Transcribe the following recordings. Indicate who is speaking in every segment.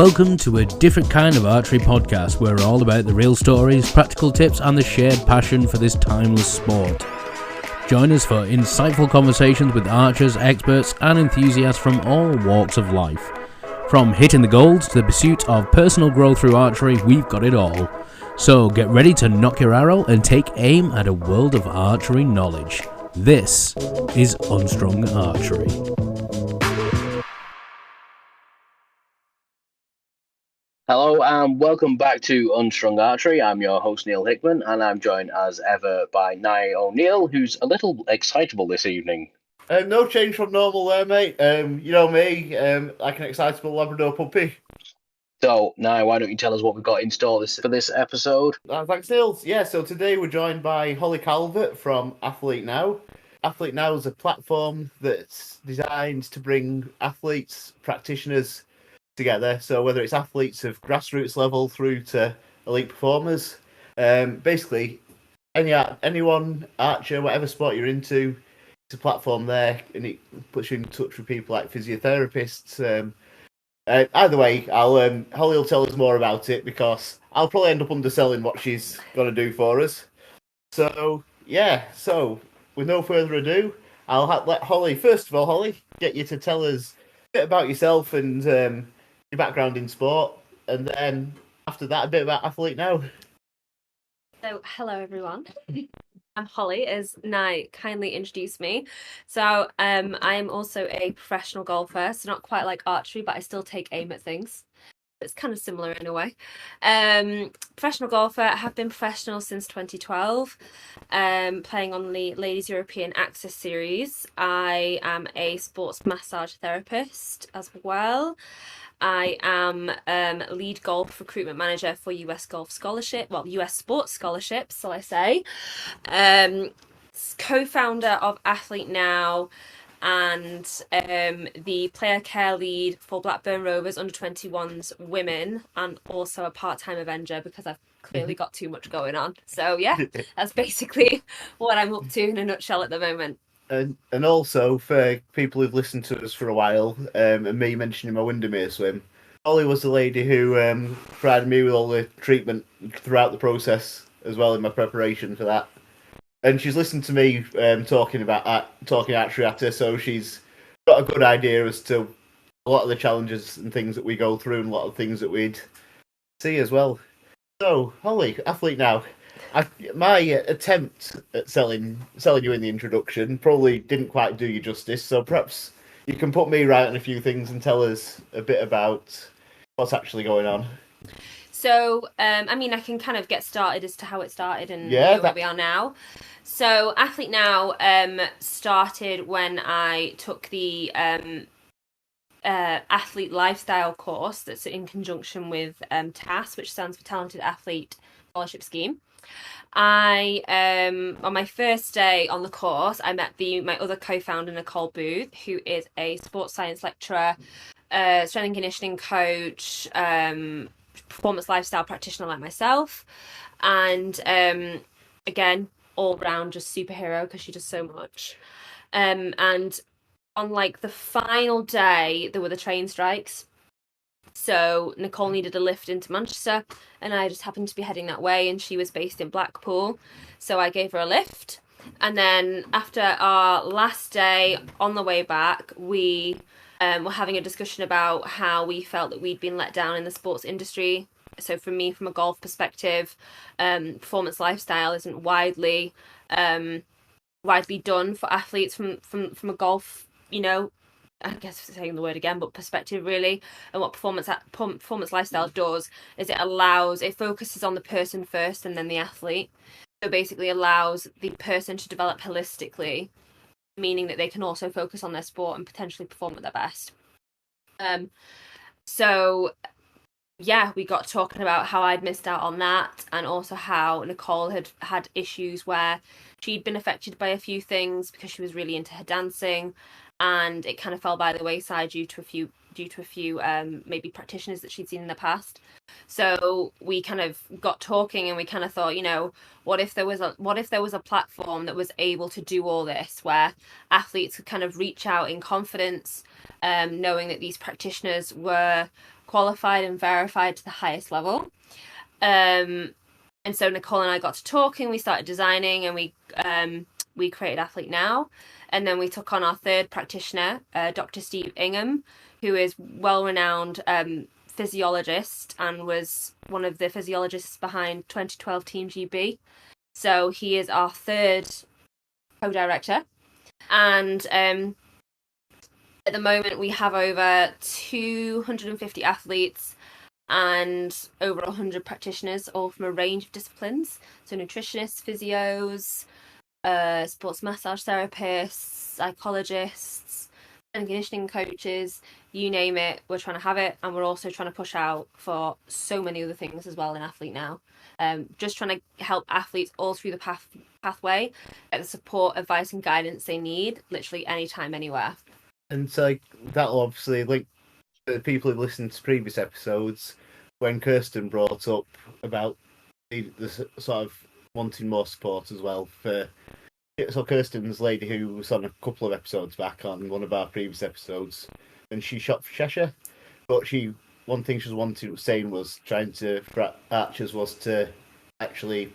Speaker 1: Welcome to a different kind of archery podcast where we're all about the real stories, practical tips and the shared passion for this timeless sport. Join us for insightful conversations with archers, experts and enthusiasts from all walks of life. From hitting the golds to the pursuit of personal growth through archery, we've got it all. So get ready to knock your arrow and take aim at a world of archery knowledge. This is Unstrung Archery.
Speaker 2: Hello and welcome back to Unstrung Archery. I'm your host Neil Hickman and I'm joined as ever by Nye O'Neill, who's a little excitable this evening.
Speaker 3: No change from normal there, mate. You know me, like an excitable Labrador puppy.
Speaker 2: So, Nye, why don't you tell us what we've got in store for this episode?
Speaker 3: Thanks, Neil. Yeah, so today we're joined by Holly Calvert from AthleteNow. AthleteNow is a platform that's designed to bring athletes, practitioners together. So whether it's athletes of grassroots level through to elite performers, basically anyone, archer, whatever sport you're into, it's a platform there, and it puts you in touch with people like physiotherapists. Either way, Holly will tell us more about it because I'll probably end up underselling what she's going to do for us. So with no further ado, I'll let Holly, first of all, Holly, get you to tell us a bit about yourself and your background in sport, and then after that, a bit about AthleteNow.
Speaker 4: So, hello everyone. I'm Holly, as Nye kindly introduced me. So, I'm also a professional golfer, so not quite like archery, but I still take aim at things. It's kind of similar in a way. Professional golfer. I have been professional since 2012, playing on the Ladies European Access Series. I am a sports massage therapist as well. I am lead golf recruitment manager for US Sports Scholarships, shall I say. Co-founder of AthleteNow and the player care lead for Blackburn Rovers under-21s women, and also a part-time Avenger because I've clearly got too much going on. So yeah, that's basically what I'm up to in a nutshell at the moment.
Speaker 3: And also, for people who've listened to us for a while, and me mentioning my Windermere swim, Holly was the lady who provided me with all the treatment throughout the process as well in my preparation for that. And she's listened to me talking archery at her, so she's got a good idea as to a lot of the challenges and things that we go through and a lot of things that we'd see as well. So, Holly, AthleteNow. My attempt at selling you in the introduction probably didn't quite do you justice, so perhaps you can put me right on a few things and tell us a bit about what's actually going on.
Speaker 4: So, I can kind of get started as to how it started and where we are now. So, AthleteNow started when I took the athlete lifestyle course that's in conjunction with TAS, which stands for Talented Athlete Scholarship Scheme. I on my first day on the course, I met my other co-founder, Nicole, who is a sports science lecturer, strength and conditioning coach, performance lifestyle practitioner like myself, and again, all round just superhero because she does so much. And on like the final day, there were the train strikes. So Nicole needed a lift into Manchester and I just happened to be heading that way, and she was based in Blackpool. So I gave her a lift. And then after our last day on the way back, we were having a discussion about how we felt that we'd been let down in the sports industry. So for me, from a golf perspective, performance lifestyle isn't widely done for athletes from a golf, I guess saying the word again, but perspective really. And what performance lifestyle does is it focuses on the person first and then the athlete. So basically allows the person to develop holistically, meaning that they can also focus on their sport and potentially perform at their best. So yeah, we got talking about how I'd missed out on that, and also how Nicole had issues where she'd been affected by a few things because she was really into her dancing, and it kind of fell by the wayside due to a few maybe practitioners that she'd seen in the past. So we kind of got talking, and we kind of thought, what if there was a platform that was able to do all this, where athletes could kind of reach out in confidence, knowing that these practitioners were qualified and verified to the highest level. And so Nicole and I got to talking, we started designing, and we created AthleteNow. And then we took on our third practitioner, Dr. Steve Ingham, who is well-renowned physiologist and was one of the physiologists behind 2012 Team GB. So he is our third co-director. And at the moment we have over 250 athletes and over 100 practitioners, all from a range of disciplines. So nutritionists, physios, sports massage therapists, psychologists, and conditioning coaches, you name it, we're trying to have it. And we're also trying to push out for so many other things as well in AthleteNow. Just trying to help athletes all through the pathway get the support, advice and guidance they need literally anytime, anywhere.
Speaker 3: And so that'll obviously link the people who listened to previous episodes when Kirsten brought up about the sort of wanting more support as well. So Kirsten's the lady who was on a couple of episodes back on one of our previous episodes, and she shot for Cheshire, but one thing she was trying to for archers was to actually,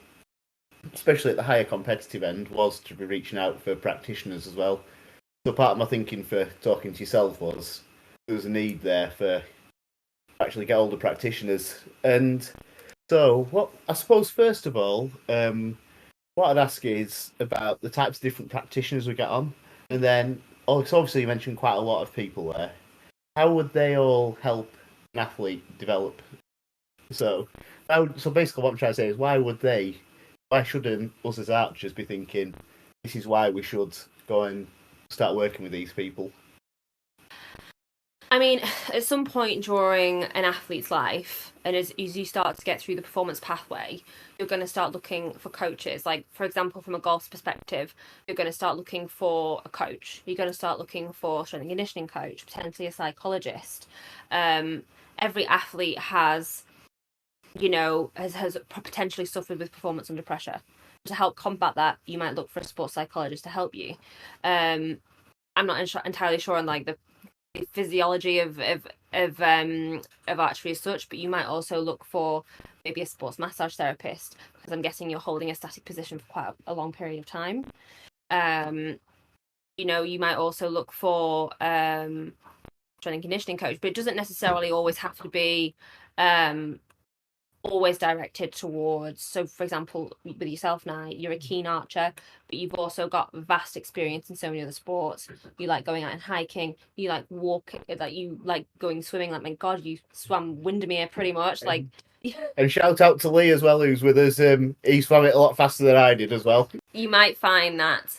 Speaker 3: especially at the higher competitive end, was to be reaching out for practitioners as well. So part of my thinking for talking to yourself was there was a need there for actually get older practitioners. And so what I suppose first of all, what I'd ask is about the types of different practitioners we get on, and then obviously you mentioned quite a lot of people there. How would they all help an athlete develop? So basically what I'm trying to say is why shouldn't us as archers be thinking this is why we should go and start working with these people?
Speaker 4: I mean, at some point during an athlete's life, and as you start to get through the performance pathway, you're going to start looking for coaches. Like, for example, from a golf perspective, you're going to start looking for a coach. You're going to start looking for a strength and conditioning coach, potentially a psychologist. Every athlete has potentially suffered with performance under pressure. To help combat that, you might look for a sports psychologist to help you. I'm not entirely sure on like the physiology of archery as such, but you might also look for maybe a sports massage therapist, because I'm guessing you're holding a static position for quite a long period of time. You might also look for strength and conditioning coach, but it doesn't necessarily always have to be always directed towards. So for example, with yourself now, you're a keen archer, but you've also got vast experience in so many other sports. You like going out and hiking, you like walking, that you like going swimming. Like, my god, you swam Windermere pretty much. Like,
Speaker 3: and shout out to Lee as well, who's with us. He swam it a lot faster than I did as well.
Speaker 4: You might find that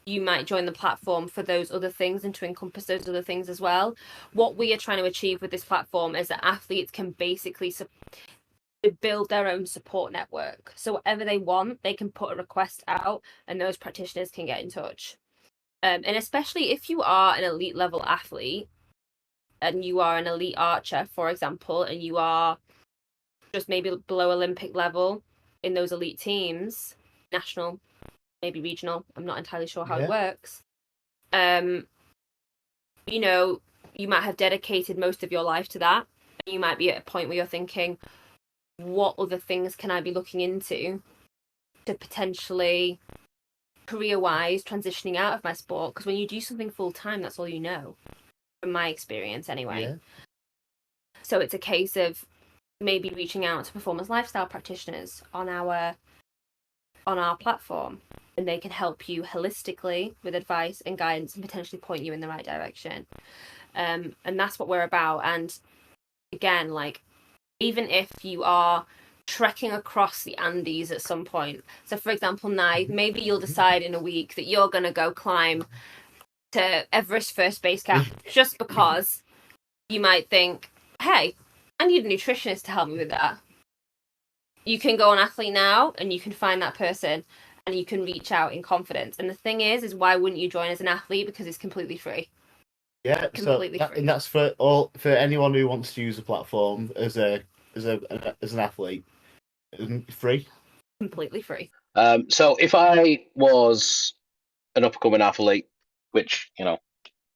Speaker 4: you might join the platform for those other things and to encompass those other things as well. What we are trying to achieve with this platform is that athletes can basically build their own support network. So whatever they want, they can put a request out and those practitioners can get in touch. And especially if you are an elite level athlete and you are an elite archer, for example, and you are just maybe below Olympic level in those elite teams, national, maybe regional, I'm not entirely sure how it works. You might have dedicated most of your life to that, and you might be at a point where you're thinking, what other things can I be looking into to potentially career-wise transitioning out of my sport? Because when you do something full-time, that's all you know, from my experience anyway. So it's a case of maybe reaching out to performance lifestyle practitioners on our platform, and they can help you holistically with advice and guidance and potentially point you in the right direction. And that's what we're about. And again, like, even if you are trekking across the Andes at some point, so for example, now maybe you'll decide in a week that you're going to go climb to Everest first base camp just because you might think, hey, I need a nutritionist to help me with that. You can go on AthleteNow and you can find that person and you can reach out in confidence. And the thing is why wouldn't you join as an athlete? Because it's completely free.
Speaker 3: Yeah, completely free. And that's for anyone who wants to use the platform as an athlete. Free.
Speaker 4: Completely free.
Speaker 2: So if I was an up-and-coming athlete, which,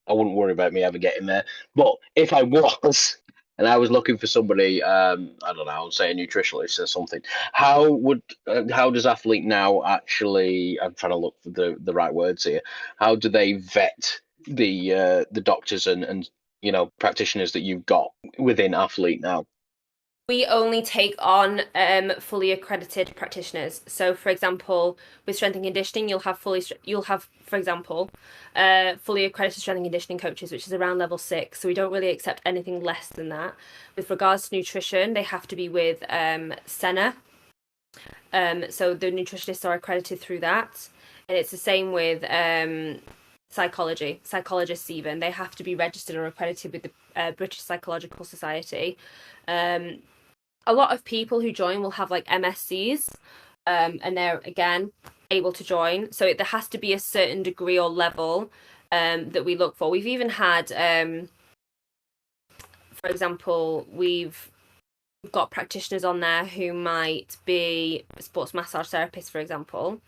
Speaker 2: I wouldn't worry about me ever getting there. But if I was, and I was looking for somebody, I don't know, I would say a nutritionist or something. How does Athlete Now actually? I'm trying to look for the right words here. How do they vet the doctors and practitioners that you've got within Athlete Now?
Speaker 4: We only take on fully accredited practitioners. So, for example, with strength and conditioning, you'll have, for example, fully accredited strength and conditioning coaches, which is around level 6. So we don't really accept anything less than that. With regards to nutrition, they have to be with SENA. So the nutritionists are accredited through that, and it's the same with psychologists even. They have to be registered or accredited with the British Psychological Society. A lot of people who join will have like MSCs, and they're again able to join. So there has to be a certain degree or level that we look for. We've even had, for example, we've got practitioners on there who might be sports massage therapists, for example,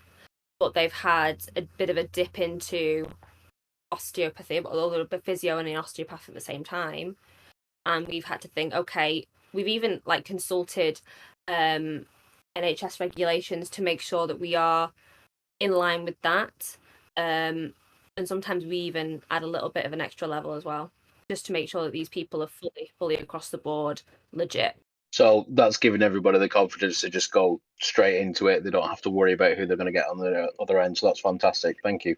Speaker 4: but they've had a bit of a dip into osteopathy, but a little bit physio and an osteopath at the same time. And we've had to think, okay, we've even like consulted NHS regulations to make sure that we are in line with that. And sometimes we even add a little bit of an extra level as well, just to make sure that these people are fully across the board legit.
Speaker 2: So that's giving everybody the confidence to just go straight into it. They don't have to worry about who they're going to get on the other end. So that's fantastic. Thank you.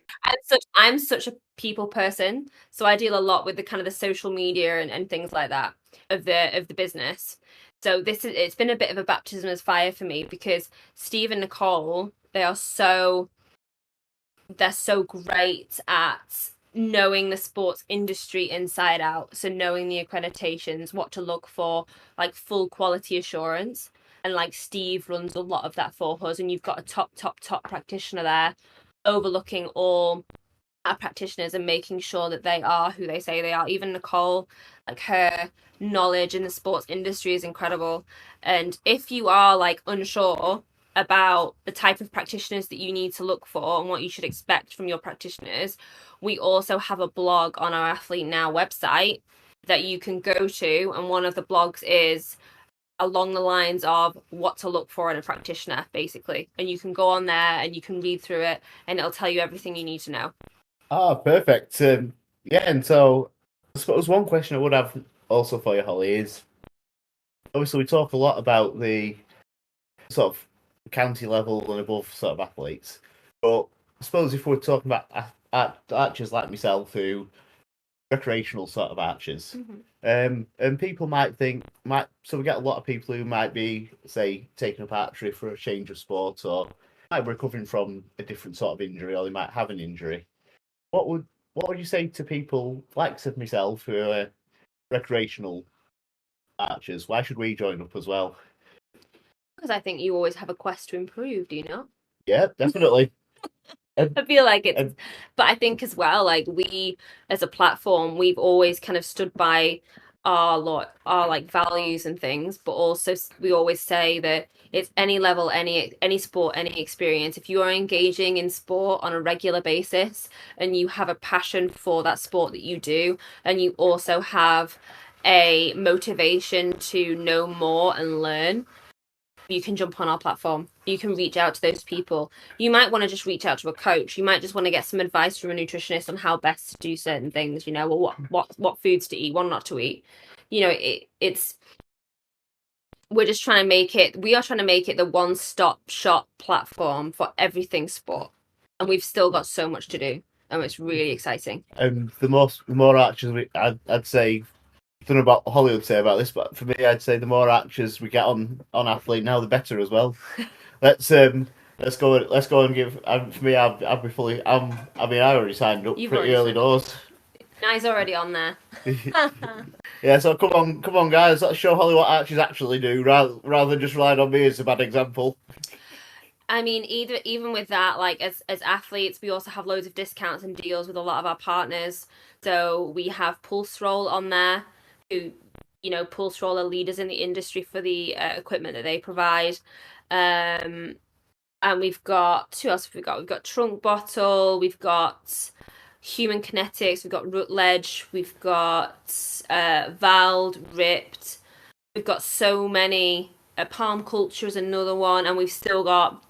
Speaker 4: I'm such a people person, so I deal a lot with the kind of the social media and things like that of the business. So it's been a bit of a baptism of fire for me, because Steve and Nicole, they're so great at knowing the sports industry inside out. So knowing the accreditations, what to look for, like full quality assurance. And like Steve runs a lot of that for us, and you've got a top practitioner there overlooking all our practitioners and making sure that they are who they say they are. Even Nicole, like her knowledge in the sports industry is incredible. And if you are like unsure about the type of practitioners that you need to look for and what you should expect from your practitioners, we also have a blog on our Athlete Now website that you can go to, and one of the blogs is along the lines of what to look for in a practitioner, basically. And you can go on there and you can read through it, and it'll tell you everything you need to know.
Speaker 3: Ah, perfect. Yeah, and so I suppose one question I would have also for you, Holly, is obviously we talk a lot about the sort of county level and above sort of athletes, but I suppose if we're talking about archers like myself, who recreational sort of archers, and people might think, so we get a lot of people who might be, say, taking up archery for a change of sport, or might be recovering from a different sort of injury, or they might have an injury. What would you say to people like myself who are recreational archers? Why should we join up as well?
Speaker 4: Because I think you always have a quest to improve, do you not?
Speaker 3: Yeah, definitely.
Speaker 4: I feel like it's, but I think as well, like we as a platform, we've always kind of stood by our like values and things, but also we always say that it's any level, any sport, any experience. If you are engaging in sport on a regular basis and you have a passion for that sport that you do, and you also have a motivation to know more and learn, you can jump on our platform. You can reach out to those people. You might want to just reach out to a coach. You might just want to get some advice from a nutritionist on how best to do certain things, or what foods to eat, what not to eat. We are trying to make it the one-stop shop platform for everything sport. And we've still got so much to do. And it's really exciting.
Speaker 3: And the more archers I'd say, I don't know about what Holly would say about this, but for me, I'd say the more archers we get on Athlete Now, the better as well. Let's go and give. For me, I'd be fully. I already signed up pretty early doors.
Speaker 4: Now he's already on there.
Speaker 3: Yeah, so come on, guys. Let's show Holly what archers actually do, rather than just relying on me as a bad example.
Speaker 4: I mean, even with that, like as athletes, we also have loads of discounts and deals with a lot of our partners. So we have Pulse Roll on there, who, Pulse Roll are leaders in the industry for the equipment that they provide. And we've got, who else have we got? We've got Trunk Bottle, we've got human kinetics, we've got Rutledge, we've got Vald, Ripped, we've got so many. Palm Culture is another one, and we've still got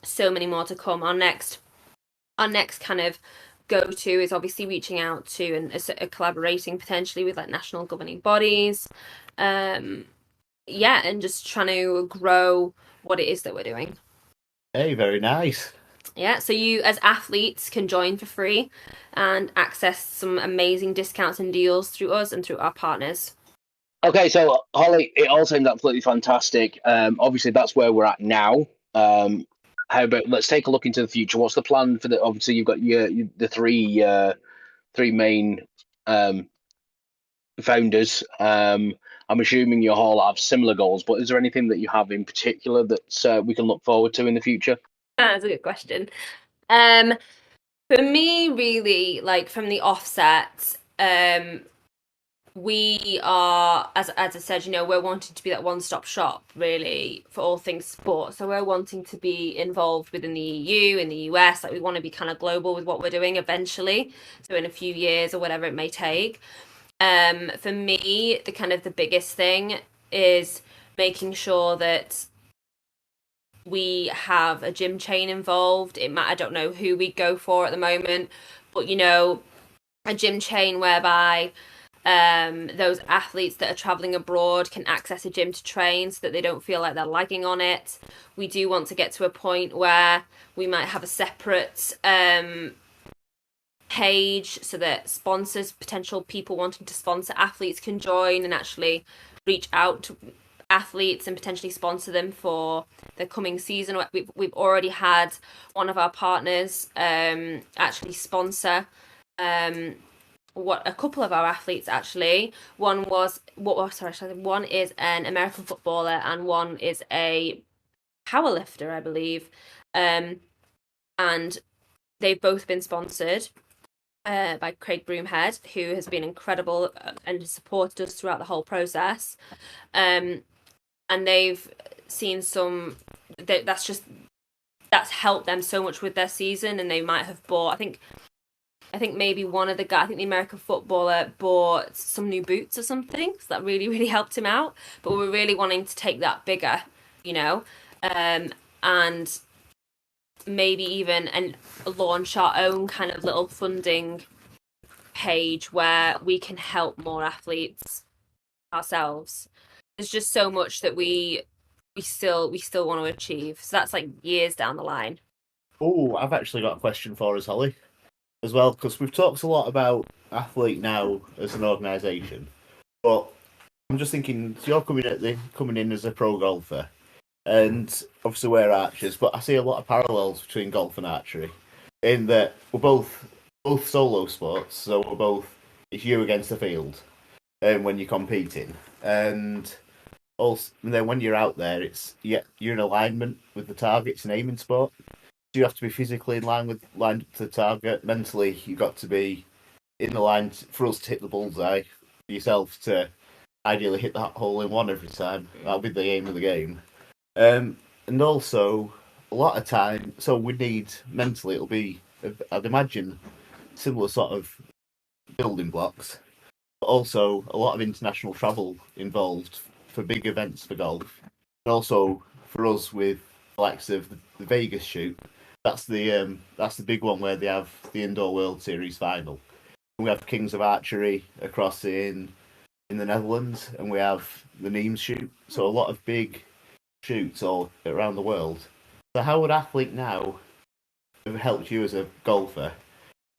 Speaker 4: so many more to come. Our next kind of go-to is obviously reaching out to and collaborating potentially with like national governing bodies. And just trying to grow what it is that we're doing.
Speaker 3: Hey, very nice.
Speaker 4: Yeah, so you as athletes can join for free and access some amazing discounts and deals through us and through our partners.
Speaker 2: Okay, so Holly, it all seems absolutely fantastic. Obviously, that's where we're at now. How about let's take a look into the future? What's the plan for the? Obviously, you've got the three main founders. I'm assuming you all have similar goals, but is there anything that you have in particular that we can look forward to in the future?
Speaker 4: That's a good question. For me, really, like from the offset, we are, as I said, we're wanting to be that one-stop shop really for all things sport. So we're wanting to be involved within the EU, in the US. Like we want to be kind of global with what we're doing eventually. So in a few years or whatever it may take. For me, the biggest thing is making sure that we have a gym chain involved. I don't know who we go for at the moment, but a gym chain whereby those athletes that are traveling abroad can access a gym to train so that they don't feel like they're lagging on it. We do want to get to a point where we might have a separate page so that sponsors, potential people wanting to sponsor athletes can join and actually reach out to athletes and potentially sponsor them for the coming season. We've already had one of our partners actually sponsor a couple of our athletes actually. One is an American footballer and one is a powerlifter, I believe, and they've both been sponsored by Craig Broomhead, who has been incredible and has supported us throughout the whole process. And they've seen that's helped them so much with their season, and they might have bought, I think maybe one of the guys, I think the American footballer bought some new boots or something, so that really, really helped him out. But we're really wanting to take that bigger, and maybe even launch our own kind of little funding page where we can help more athletes ourselves. There's just so much that we still want to achieve. So that's like years down the line.
Speaker 3: Oh, I've actually got a question for us, Holly, as well, because we've talked a lot about AthleteNow as an organisation, but I'm just thinking, so you're coming in as a pro golfer, and obviously we're archers, but I see a lot of parallels between golf and archery, in that we're both solo sports, so it's you against the field, when you're competing, and then when you're out there, you're in alignment with the target. It's an aiming sport. You have to be physically lined up to the target. Mentally, you've got to be in the line for us to hit the bullseye. For yourself to ideally hit that hole in one every time. That'll be the aim of the game. And also, a lot of time, so we need, mentally, it'll be, I'd imagine, similar sort of building blocks. But also, a lot of international travel involved for big events for golf. And also, for us with the likes of the Vegas shoot, that's the big one where they have the Indoor World Series final. And we have Kings of Archery across in the Netherlands, and we have the Nîmes shoot. So a lot of big shoots all around the world. So how would AthleteNow have helped you as a golfer?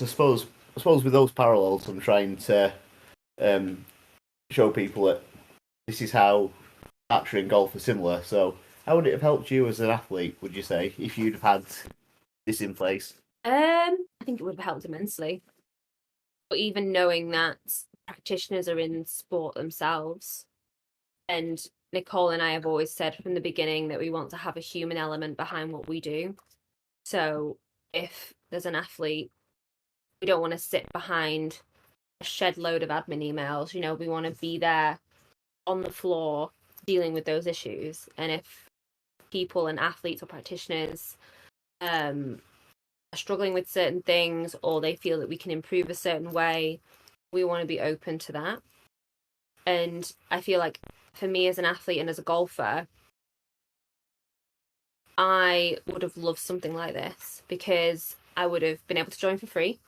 Speaker 3: I suppose with those parallels, I'm trying to show people that this is how archery and golf are similar. So how would it have helped you as an athlete, would you say, if you'd have had this in place?
Speaker 4: I think it would have helped immensely. But even knowing that practitioners are in sport themselves, and Nicole and I have always said from the beginning that we want to have a human element behind what we do. So if there's an athlete, we don't want to sit behind a shed load of admin emails. We want to be there on the floor dealing with those issues. And if people and athletes or practitioners are struggling with certain things, or they feel that we can improve a certain way, we want to be open to that. And I feel like for me as an athlete and as a golfer, I would have loved something like this because I would have been able to join for free.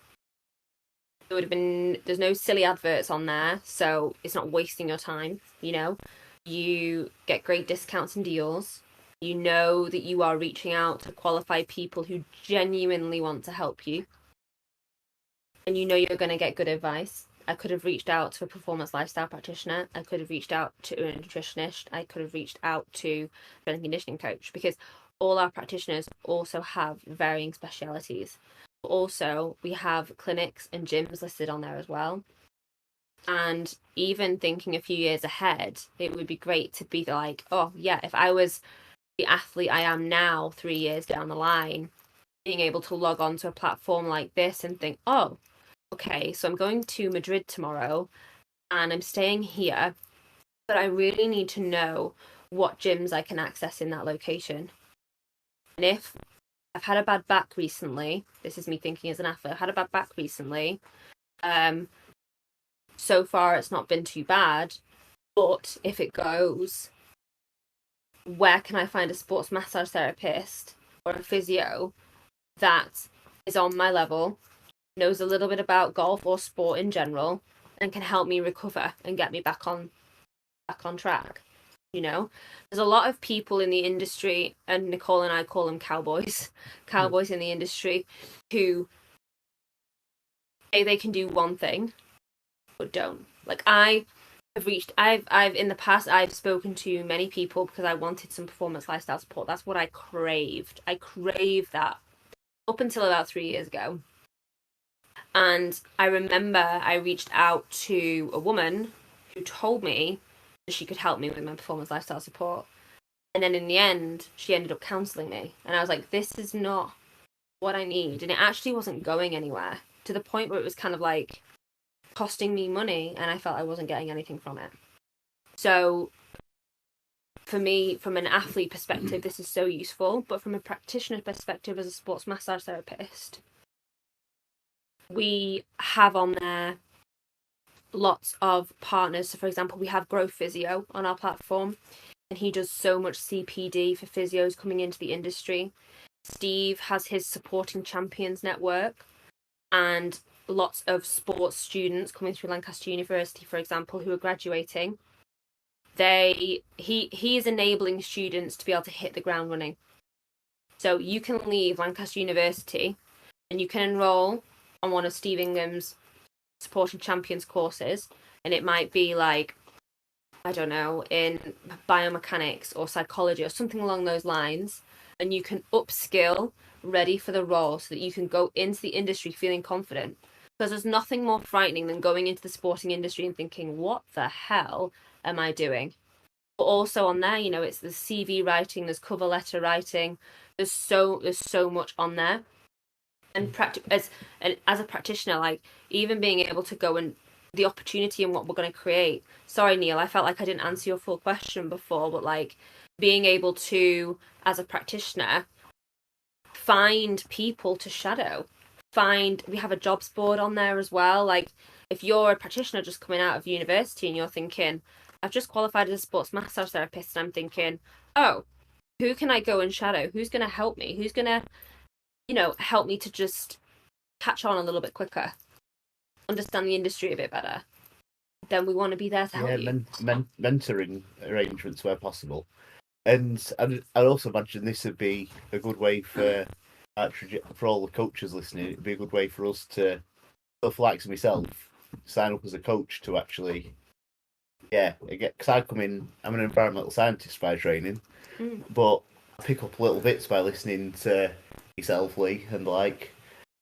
Speaker 4: There would have been, there's no silly adverts on there, so it's not wasting your time, you know. You get great discounts and deals. You know that you are reaching out to qualified people who genuinely want to help you. And you know you're going to get good advice. I could have reached out to a performance lifestyle practitioner. I could have reached out to a nutritionist. I could have reached out to a strength and conditioning coach, because all our practitioners also have varying specialities. Also, we have clinics and gyms listed on there as well. And even thinking a few years ahead, it would be great to be like, oh yeah, if I was the athlete I am now 3 years down the line, being able to log on to a platform like this and think, oh, okay, so I'm going to Madrid tomorrow and I'm staying here, but I really need to know what gyms I can access in that location. And if I've had a bad back recently, this is me thinking as an athlete, I've had a bad back recently. So far it's not been too bad, but if it goes, where can I find a sports massage therapist or a physio that is on my level, knows a little bit about golf or sport in general, and can help me recover and get me back on track? You know, there's a lot of people in the industry, and Nicole and I call them cowboys in the industry, who say they can do one thing but don't. Like, I've in the past, I've spoken to many people because I wanted some performance lifestyle support. That's what I craved. I craved that up until about 3 years ago. And I remember I reached out to a woman who told me that she could help me with my performance lifestyle support. And then in the end, she ended up counselling me. And I was like, this is not what I need. And it actually wasn't going anywhere, to the point where it was kind of like costing me money and I felt I wasn't getting anything from it. So for me, from an athlete perspective, this is so useful. But from a practitioner perspective, as a sports massage therapist, we have on there lots of partners. So for example, we have Grow Physio on our platform, and he does so much CPD for physios coming into the industry. Steve has his Supporting Champions network, and lots of sports students coming through Lancaster University, for example, who are graduating. He is enabling students to be able to hit the ground running. So you can leave Lancaster University and you can enroll on one of Steve Ingham's Supporting Champions courses, and it might be like, I don't know, in biomechanics or psychology or something along those lines, and you can upskill ready for the role so that you can go into the industry feeling confident. Because there's nothing more frightening than going into the sporting industry and thinking, what the hell am I doing? But also on there, you know, it's the CV writing, there's cover letter writing, there's so much on there. And as a practitioner, like, even being able to go and the opportunity and what we're going to create. Sorry, Neil, I felt like I didn't answer your full question before, but like being able to, as a practitioner, find people to shadow. We have a jobs board on there as well. Like, if you're a practitioner just coming out of university and you're thinking, I've just qualified as a sports massage therapist, and I'm thinking, oh, who can I go and shadow? Who's going to help me? Who's going to, you know, help me to just catch on a little bit quicker, understand the industry a bit better? Then we want to be there to help you.
Speaker 3: Mentoring arrangements where possible. And I'd also imagine this would be a good way for all the coaches listening. It'd be a good way for us to, for likes of myself, sign up as a coach to actually, because I'm an environmental scientist by training, but I pick up little bits by listening to yourself, Lee, and the like.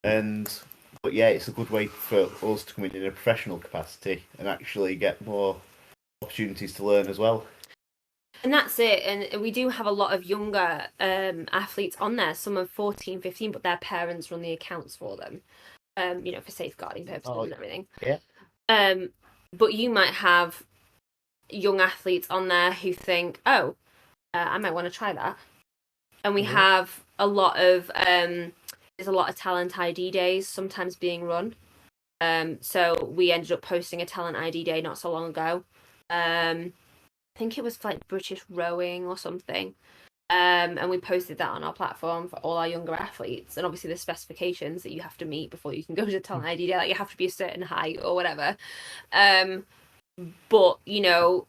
Speaker 3: But yeah, it's a good way for us to come in a professional capacity and actually get more opportunities to learn as well.
Speaker 4: And that's it. And we do have a lot of younger athletes on there. Some are 14, 15, but their parents run the accounts for them, you know, for safeguarding purposes and everything.
Speaker 3: Yeah.
Speaker 4: But you might have young athletes on there who think, oh, I might want to try that. And we have a lot of there's a lot of talent ID days sometimes being run. So we ended up posting a talent ID day not so long ago. I think it was like British rowing or something. And we posted that on our platform for all our younger athletes. And obviously there's specifications that you have to meet before you can go to talent ID day. Like you have to be a certain height or whatever. But, you know,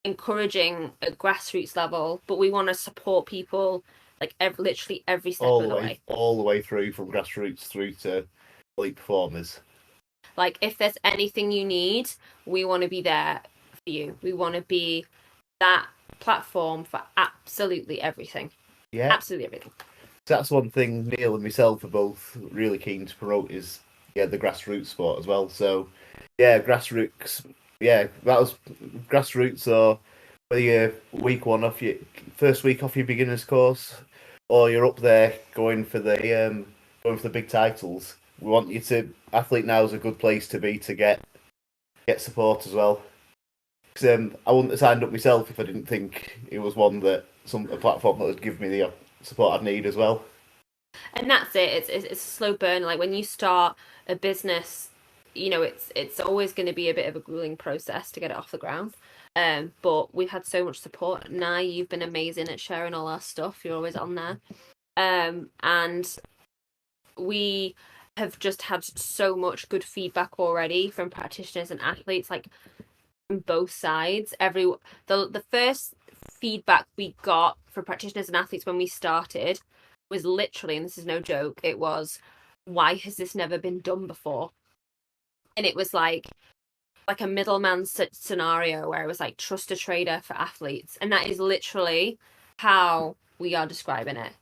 Speaker 4: encouraging at grassroots level, but we want to support people like literally every step of the way.
Speaker 3: All the way through, from grassroots through to elite performers.
Speaker 4: Like, if there's anything you need, we want to be there for you. We want to be that platform for absolutely everything.
Speaker 3: Yeah.
Speaker 4: Absolutely everything.
Speaker 3: So that's one thing Neil and myself are both really keen to promote is, the grassroots sport as well. So, grassroots. Yeah, that was grassroots, or whether you're week one off your first week off your beginners course, or you're up there going for the big titles. We want you to. AthleteNow is a good place to be to get support as well. Because I wouldn't have signed up myself if I didn't think it was one that a platform that would give me the support I'd need as well.
Speaker 4: And that's it. It's a slow burn. Like when you start a business, you know, it's always going to be a bit of a grueling process to get it off the ground. But we've had so much support. Now you've been amazing at sharing all our stuff. You're always on there. And we have just had so much good feedback already from practitioners and athletes, like from both sides. The first feedback we got from practitioners and athletes when we started was literally, and this is no joke, it was, why has this never been done before? And it was like a middleman scenario where it was like trust a trader for athletes. And that is literally how we are describing it.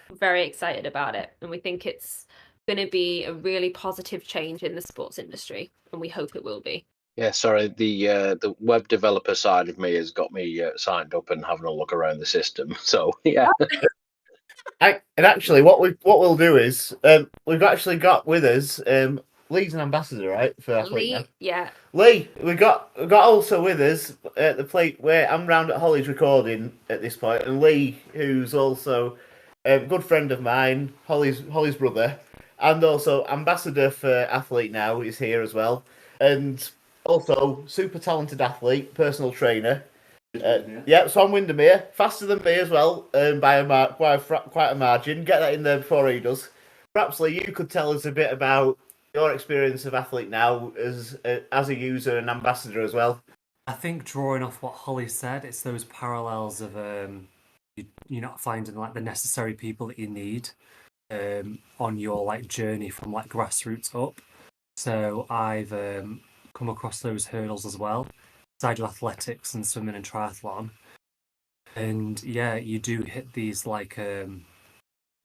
Speaker 4: We're very excited about it. And we think it's going to be a really positive change in the sports industry. And we hope it will be.
Speaker 2: Yeah, sorry, the web developer side of me has got me signed up and having a look around the system. So, yeah.
Speaker 3: And actually, what we'll do is we've actually got with us Lee's an ambassador, right? For AthleteNow.
Speaker 4: Yeah.
Speaker 3: Lee, we got also with us at the plate where I'm round at Holly's recording at this point, and Lee, who's also a good friend of mine, Holly's brother, and also ambassador for AthleteNow, is here as well, and also super talented athlete, personal trainer. So I'm Windermere, faster than me as well, by quite a margin. Get that in there before he does. Perhaps Lee, you could tell us a bit about your experience of AthleteNow as a user and ambassador as well.
Speaker 5: I think drawing off what Holly said, it's those parallels of you're not finding like the necessary people that you need on your like journey from like grassroots up. So I've come across those hurdles as well. So I do athletics and swimming and triathlon, and yeah, you do hit these like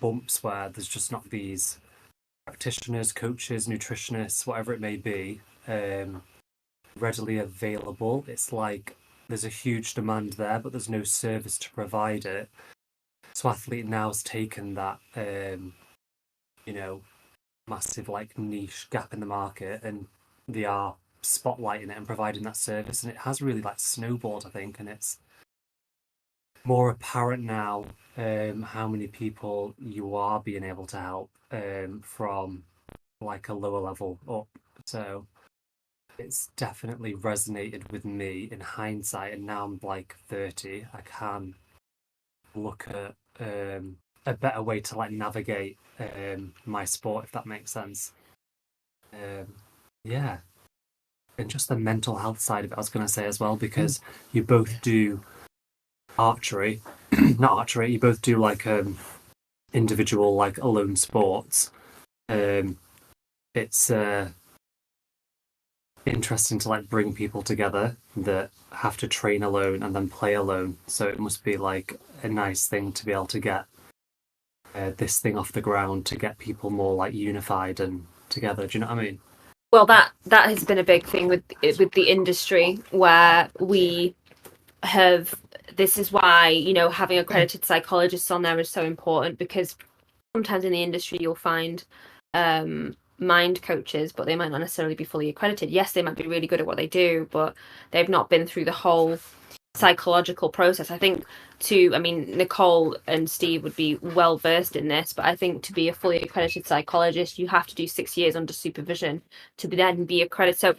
Speaker 5: bumps where there's just not these practitioners, coaches, nutritionists, whatever it may be, readily available. It's like there's a huge demand there, but there's no service to provide it. So AthleteNow's taken that, massive like niche gap in the market, and they are spotlighting it and providing that service, and it has really like snowballed, I think, and it's more apparent now how many people you are being able to help from like a lower level up. So it's definitely resonated with me in hindsight, and now I'm like 30, I can look at a better way to like navigate my sport, if that makes sense. Yeah. And just the mental health side of it, I was going to say as well, because you both do archery, not archery, you both do like individual, like alone sports. It's interesting to like bring people together that have to train alone and then play alone. So it must be like a nice thing to be able to get this thing off the ground, to get people more like unified and together. Do you know what I mean?
Speaker 4: Well, that has been a big thing with the industry, where we have. This is why, you know, having accredited psychologists on there is so important, because sometimes in the industry you'll find mind coaches, but they might not necessarily be fully accredited. Yes, they might be really good at what they do, but they've not been through the whole psychological process. I think Nicole and Steve would be well versed in this, but I think to be a fully accredited psychologist, you have to do 6 years under supervision to then be accredited. So,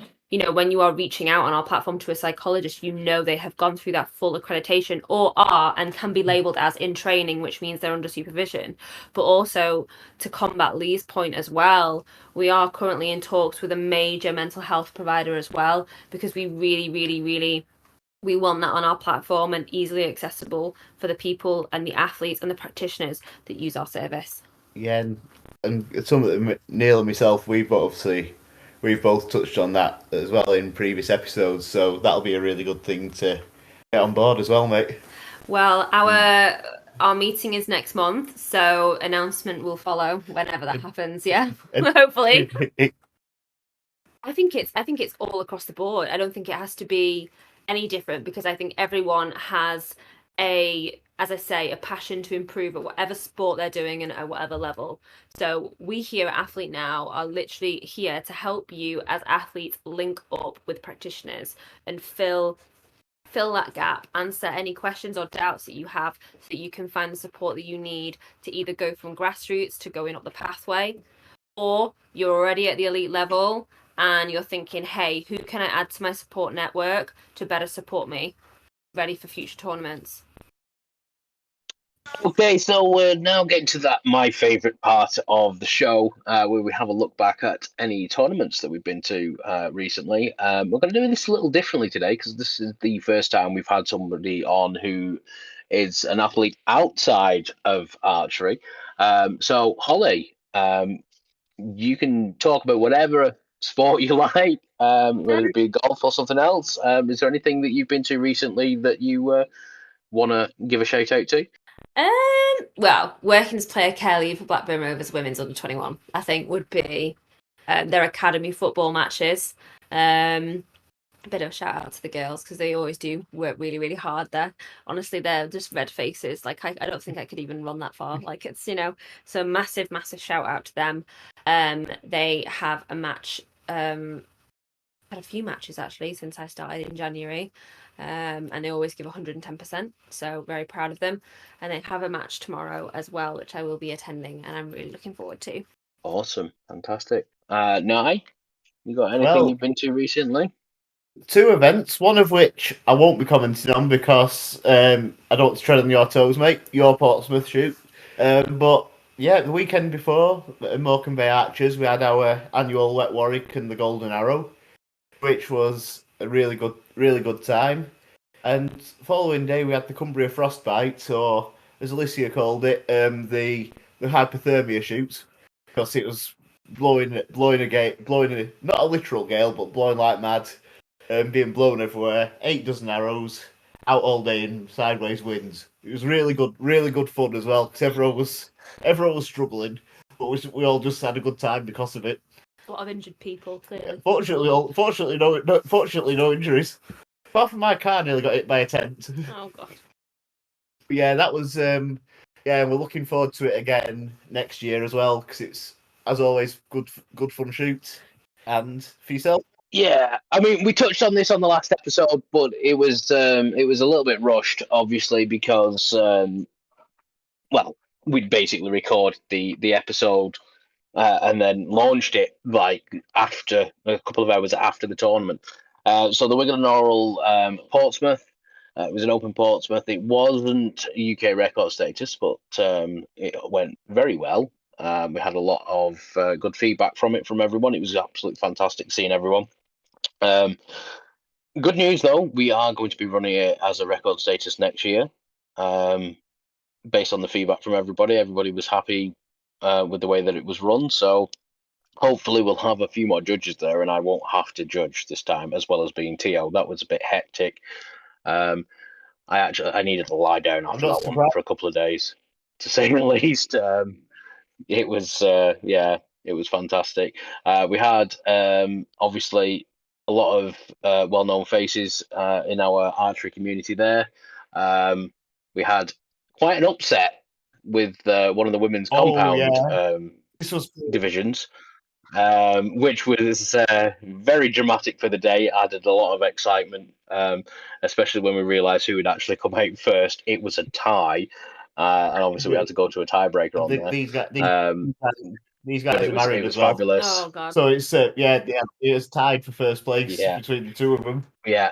Speaker 4: when you are reaching out on our platform to a psychologist, they have gone through that full accreditation or are and can be labeled as in training, which means they're under supervision. But also, to combat Lee's point as well, we are currently in talks with a major mental health provider as well, because we really, really, really we want that on our platform and easily accessible for the people and the athletes and the practitioners that use our service.
Speaker 3: Yeah, and some of them, Neil and myself, we've both touched on that as well in previous episodes, so that'll be a really good thing to get on board as well, mate.
Speaker 4: Well, our meeting is next month, so announcement will follow whenever that happens. Yeah, hopefully. I think it's all across the board. I don't think it has to be any different, because I think everyone has as I say, a passion to improve at whatever sport they're doing and at whatever level. So we here at AthleteNow are literally here to help you as athletes link up with practitioners and fill that gap, answer any questions or doubts that you have, so that you can find the support that you need to either go from grassroots to going up the pathway, or you're already at the elite level and you're thinking, hey, who can I add to my support network to better support me, ready for future tournaments?
Speaker 2: Okay, so we're now getting to my favourite part of the show, where we have a look back at any tournaments that we've been to recently. We're going to do this a little differently today, because this is the first time we've had somebody on who is an athlete outside of archery. So, Holly, you can talk about whatever sport you like, whether it be golf or something else. Is there anything that you've been to recently that you want to give a shout out to?
Speaker 4: Well, working as player care lead for Blackburn Rovers women's under 21, I think, would be their academy football matches. A bit of a shout out to the girls, because they always do work really, really hard there. Honestly, they're just red faces. Like, I don't think I could even run that far. Like, it's, so massive, massive shout out to them. They have a match, had a few matches actually since I started in January. And they always give 110%, so very proud of them. And they have a match tomorrow as well, which I will be attending, and I'm really looking forward to.
Speaker 2: Awesome, fantastic. Nai, you got anything you've been to recently?
Speaker 3: 2 events, one of which I won't be commenting on because I don't want to tread on your toes, mate. Your Portsmouth shoot. But yeah, the weekend before, at Morecambe Bay Archers, we had our annual Wet Warwick and the Golden Arrow, which was a really good time. And following day, we had the Cumbria Frostbite, or as Alicia called it, the hypothermia shoot, because it was blowing not a literal gale, but blowing like mad, being blown everywhere. 8 dozen arrows, out all day in sideways winds. It was really good fun as well, because everyone was struggling, but we all just had a good time because of it.
Speaker 4: A lot of injured people, clearly.
Speaker 3: Yeah, fortunately, no injuries. Apart from my car nearly got hit by a tent.
Speaker 4: Oh god.
Speaker 3: But yeah, that was we're looking forward to it again next year as well, because it's, as always, good fun shoot. And for yourself?
Speaker 2: Yeah, I mean, we touched on this on the last episode, but it was a little bit rushed, obviously, because we'd basically record the episode and then launched it like after a couple of hours after the tournament. So the Wigan and Oral Portsmouth, it was an open Portsmouth. It wasn't UK record status, but it went very well. We had a lot of good feedback from everyone. It was absolutely fantastic seeing everyone. Good news though, we are going to be running it as a record status next year. Based on the feedback from everybody was happy with the way that it was run. So hopefully we'll have a few more judges there, and I won't have to judge this time, as well as being TO. That was a bit hectic. I needed to lie down after that one for a couple of days, to say the least. It was it was fantastic. We had obviously a lot of well-known faces in our archery community there. We had quite an upset with one of the women's compound divisions. which was very dramatic for the day. Added a lot of excitement, especially when we realised who would actually come out first. It was a tie, and obviously we had to go to a tiebreaker on there.
Speaker 3: These
Speaker 2: But
Speaker 3: guys are married
Speaker 2: it was
Speaker 3: as well.
Speaker 2: fabulous.
Speaker 4: Oh God.
Speaker 3: So it's it was tied for first place between the two of them.
Speaker 2: Yeah,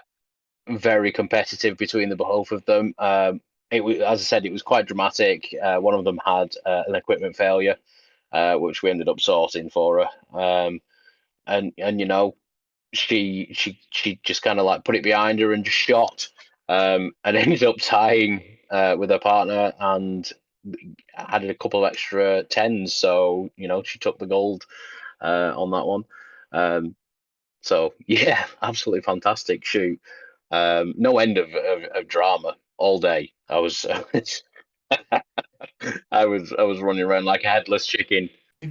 Speaker 2: very competitive between the both of them. It was, as I said, it was quite dramatic. One of them had an equipment failure, which we ended up sorting for her. And you know, she just kind of like put it behind her and just shot, and ended up tying with her partner and added a couple of extra tens. So you know, she took the gold on that one. So yeah, absolutely fantastic shoot. No end of drama all day. I was I was running around like a headless chicken.
Speaker 3: You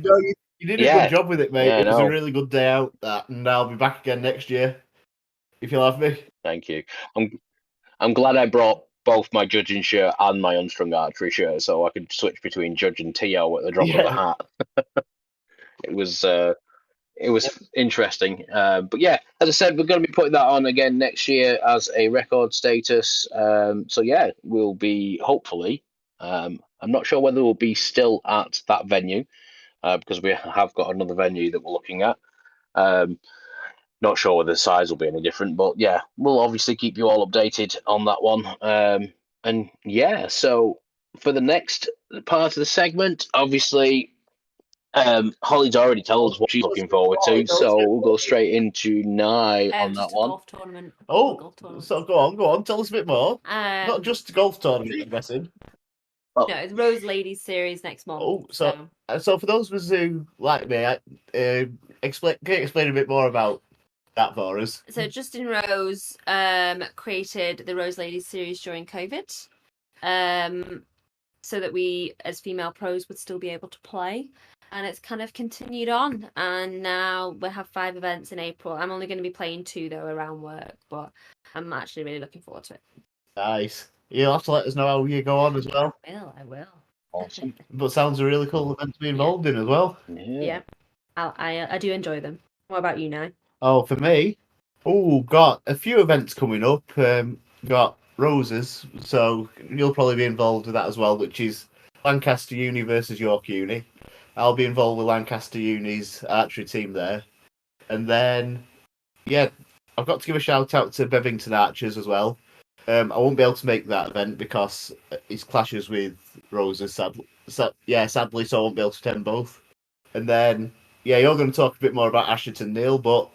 Speaker 3: did a good job with it, mate.
Speaker 2: Yeah,
Speaker 3: It was a really good day out, and I'll be back again next year if you'll have me.
Speaker 2: Thank you. I'm glad I brought both my judging shirt and my unstrung archery shirt, so I could switch between judge and TO at the drop of a hat. It was interesting, but yeah, as I said, we're going to be putting that on again next year as a record status. So yeah, we'll be hopefully. I'm not sure whether we'll be still at that venue because we have got another venue that we're looking at. Not sure whether the size will be any different, but yeah, we'll obviously keep you all updated on that one. And yeah, so for the next part of the segment, obviously, Holly's already told us what she's looking forward to, so we'll go straight into Nye on that one.
Speaker 4: Golf tournament.
Speaker 3: Oh, so go on, tell us a bit more. Not just a golf tournament, I'm guessing.
Speaker 4: No, it's Rose Ladies Series next month.
Speaker 3: Oh, so for those of us who like me, can you explain a bit more about that for us?
Speaker 4: So Justin Rose created the Rose Ladies Series during COVID, so that we as female pros would still be able to play. And it's kind of continued on, and now we have 5 events in April. I'm only going to be playing 2 though around work, but I'm actually really looking forward to it.
Speaker 3: Nice. You'll have to let us know how you go on as well.
Speaker 4: I will.
Speaker 2: Awesome.
Speaker 3: But sounds a really cool event to be involved in as well.
Speaker 4: Yeah. I do enjoy them. What about you now?
Speaker 3: Oh, for me, got a few events coming up. Got Roses, so you'll probably be involved with that as well, which is Lancaster Uni versus York Uni. I'll be involved with Lancaster Uni's archery team there. And then, yeah, I've got to give a shout out to Bevington Archers as well. I won't be able to make that event because it clashes with Roses, sadly, so I won't be able to attend both. And then, yeah, you're going to talk a bit more about Asherton, Neil, but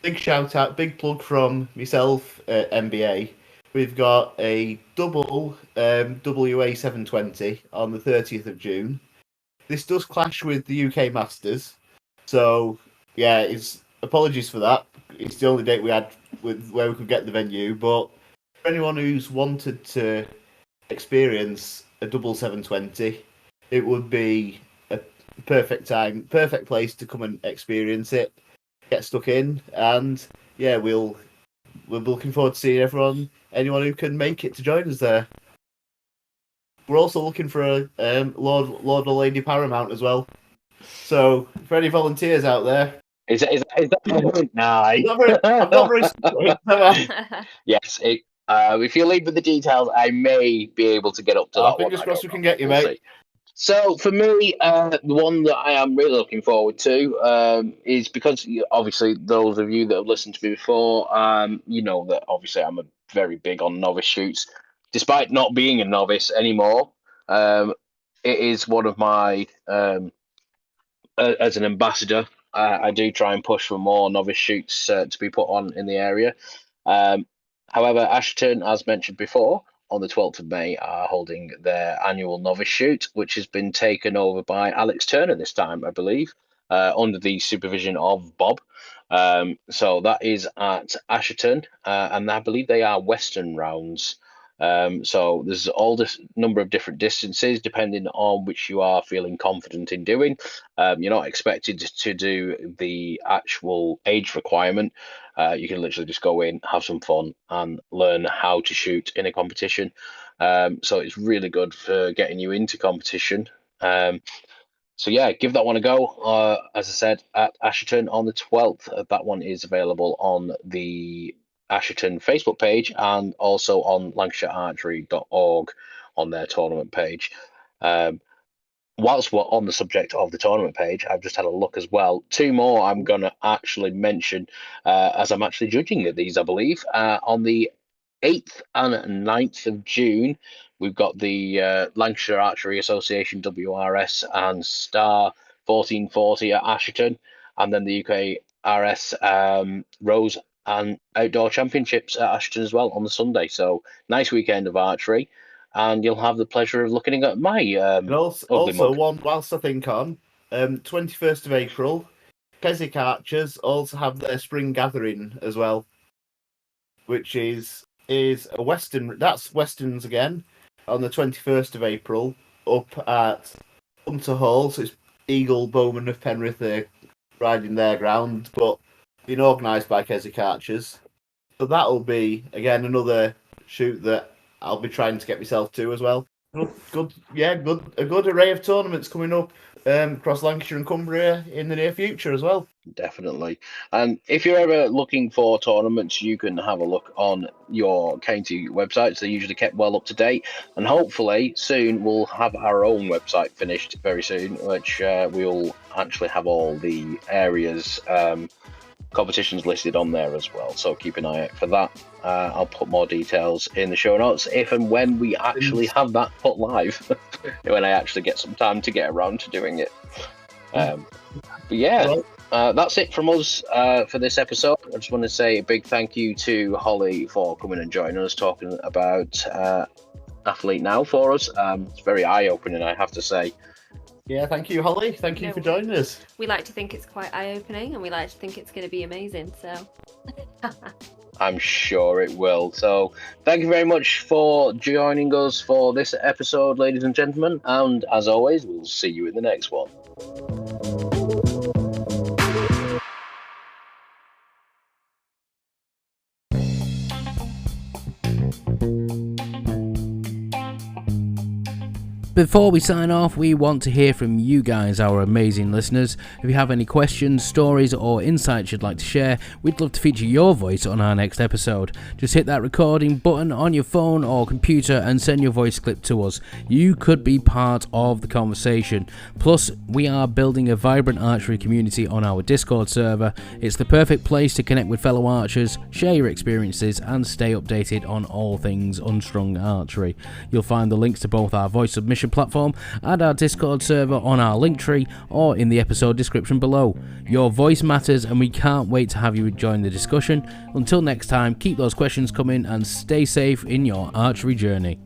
Speaker 3: big shout out, big plug from myself at NBA. We've got a double WA 720 on the 30th of June. This does clash with the UK Masters, so yeah, apologies for that. It's the only date we had where we could get the venue, but for anyone who's wanted to experience a double 720, it would be a perfect place to come and experience it, get stuck in, and yeah, we're looking forward to seeing anyone who can make it to join us there. We're also looking for a Lord or Lady Paramount as well. So for any volunteers out there,
Speaker 2: is that nice?
Speaker 3: I'm not very
Speaker 2: Yes, if you leave with the details, I may be able to get up to that.
Speaker 3: Fingers crossed we can get you, mate.
Speaker 2: See. So for me, the one that I am really looking forward to is because obviously those of you that have listened to me before, you know that obviously I'm very big on novice shoots. Despite not being a novice anymore, it is one of my as an ambassador. I do try and push for more novice shoots to be put on in the area. However, Ashton, as mentioned before, on the 12th of May are holding their annual novice shoot, which has been taken over by Alex Turner this time, I believe, under the supervision of Bob. So that is at Asherton, and I believe they are Western rounds. So there's all this number of different distances depending on which you are feeling confident in doing. You're not expected to do the actual age requirement. You can literally just go in, have some fun, and learn how to shoot in a competition. So it's really good for getting you into competition. So yeah, give that one a go. As I said, at Asherton on the 12th. That one is available on the Asherton Facebook page and also on lancashirearchery.org on their tournament page. Whilst we're on the subject of the tournament page, I've just had a look as well. 2 more I'm going to actually mention as I'm actually judging these, I believe. On the 8th and 9th of June, we've got the Lancashire Archery Association WRS and Star 1440 at Asherton, and then the UKRS Rose and Outdoor Championships at Asherton as well on the Sunday. So nice weekend of archery. And you'll have the pleasure of looking at my
Speaker 3: And also
Speaker 2: mug.
Speaker 3: one whilst I think on 21st of April, Keswick Archers also have their spring gathering as well, which is a Western. That's Westerns again on the 21st of April up at Hunter Hall. So it's Eagle Bowman of Penrith. They're riding their ground, but being organised by Keswick Archers. So that'll be again another shoot that I'll be trying to get myself to as well. A good array of tournaments coming up across Lancashire and Cumbria in the near future as well.
Speaker 2: Definitely. And if you're ever looking for tournaments, you can have a look on your county websites. They're usually kept well up to date. And hopefully soon we'll have our own website finished very soon, which we'll actually have all the areas competitions listed on there as well, so keep an eye out for that. I'll put more details in the show notes if and when we actually have that put live, when I actually get some time to get around to doing it. But yeah, that's it from us for this episode. I just want to say a big thank you to Holly for coming and joining us, talking about Athlete Now for us. It's very eye-opening, I have to say.
Speaker 3: Yeah, thank you, Holly. Thank you for joining us.
Speaker 4: We like to think it's quite eye-opening, and we like to think it's going to be amazing. So,
Speaker 2: I'm sure it will. So, thank you very much for joining us for this episode, ladies and gentlemen. And as always, we'll see you in the next one.
Speaker 1: Before we sign off, we want to hear from you guys, our amazing listeners. If you have any questions, stories, or insights you'd like to share, we'd love to feature your voice on our next episode. Just hit that recording button on your phone or computer and send your voice clip to us. You could be part of the conversation. Plus, we are building a vibrant archery community on our Discord server. It's the perfect place to connect with fellow archers, share your experiences, and stay updated on all things unstrung archery. You'll find the links to both our voice submission platform and our Discord server on our Linktree or in the episode description below. Your voice matters, and we can't wait to have you join the discussion. Until next time, keep those questions coming and stay safe in your archery journey.